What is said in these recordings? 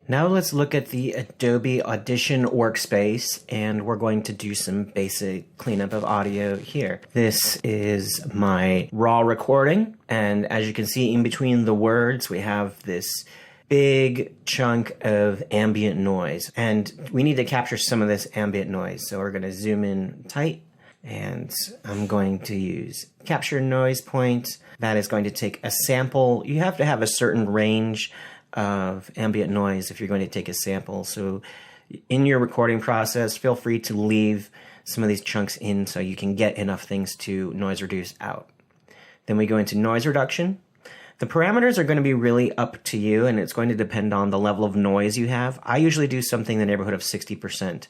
Now let's look at the Adobe Audition workspace, and we're going to do some basic cleanup of audio here. This is my raw recording, and as you can see in between the words, we have this big chunk of ambient noise, and we need to capture some of this ambient noise. So we're going to zoom in tight, and I'm going to use capture noise point. That is going to take a sample. You have to have a certain range of ambient noise if you're going to take a sample. So in your recording process, feel free to leave some of these chunks in so you can get enough things to noise reduce out. Then we go into noise reduction. The parameters are going to be really up to you, and it's going to depend on the level of noise you have. I usually do something in the neighborhood of 60%.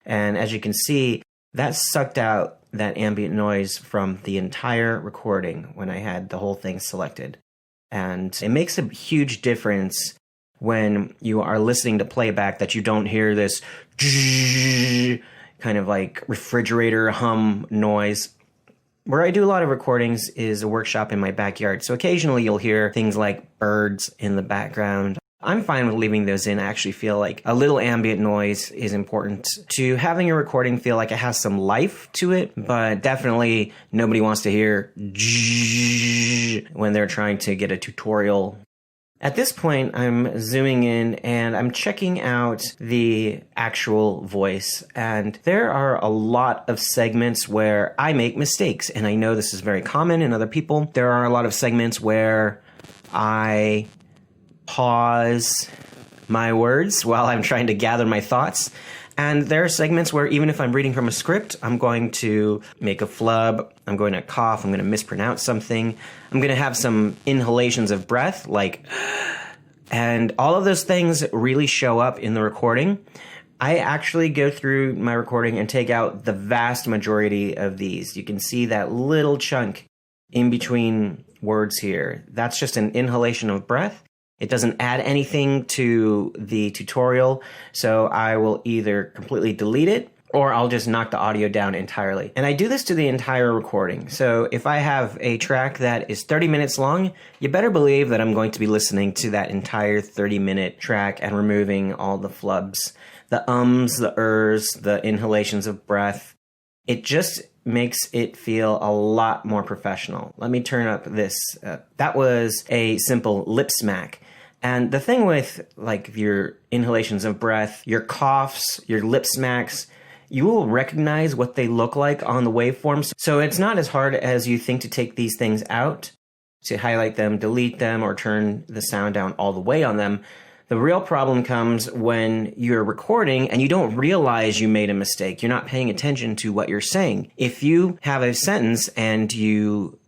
And as you can see, that sucked out that ambient noise from the entire recording when I had the whole thing selected. And it makes a huge difference when you are listening to playback that you don't hear this kind of like refrigerator hum noise. Where I do a lot of recordings is a workshop in my backyard. So occasionally you'll hear things like birds in the background. I'm fine with leaving those in. I actually feel like a little ambient noise is important to having a recording feel like it has some life to it, but definitely nobody wants to hear when they're trying to get a tutorial. At this point, I'm zooming in and I'm checking out the actual voice, and there are a lot of segments where I make mistakes, and I know this is very common in other people. There are a lot of segments where I pause my words while I'm trying to gather my thoughts. And there are segments where even if I'm reading from a script, I'm going to make a flub, I'm going to cough, I'm going to mispronounce something, I'm going to have some inhalations of breath, like, and all of those things really show up in the recording. I actually go through my recording and take out the vast majority of these. You can see that little chunk in between words here. That's just an inhalation of breath. It doesn't add anything to the tutorial, so I will either completely delete it or I'll just knock the audio down entirely. And I do this to the entire recording. So if I have a track that is 30 minutes long, you better believe that I'm going to be listening to that entire 30-minute track and removing all the flubs, the ums, the ers, the inhalations of breath. It just makes it feel a lot more professional. Let me turn up this. That was a simple lip smack. And the thing with like your inhalations of breath, your coughs, your lip smacks, you will recognize what they look like on the waveforms. So it's not as hard as you think to take these things out, to highlight them, delete them, or turn the sound down all the way on them. The real problem comes when you're recording and you don't realize you made a mistake. You're not paying attention to what you're saying. If you have a sentence and you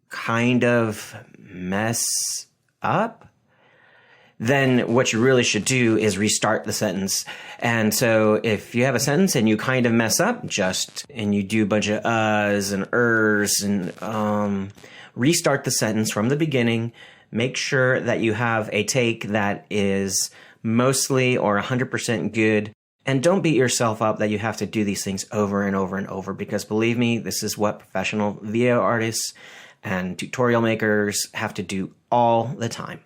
kind of mess up, then what you really should do is restart the sentence. And so if you have a sentence and you kind of mess up, and you do a bunch of uhs and ers and restart the sentence from the beginning. Make sure that you have a take that is mostly or 100% good. And don't beat yourself up that you have to do these things over and over and over, because believe me, this is what professional video artists and tutorial makers have to do all the time.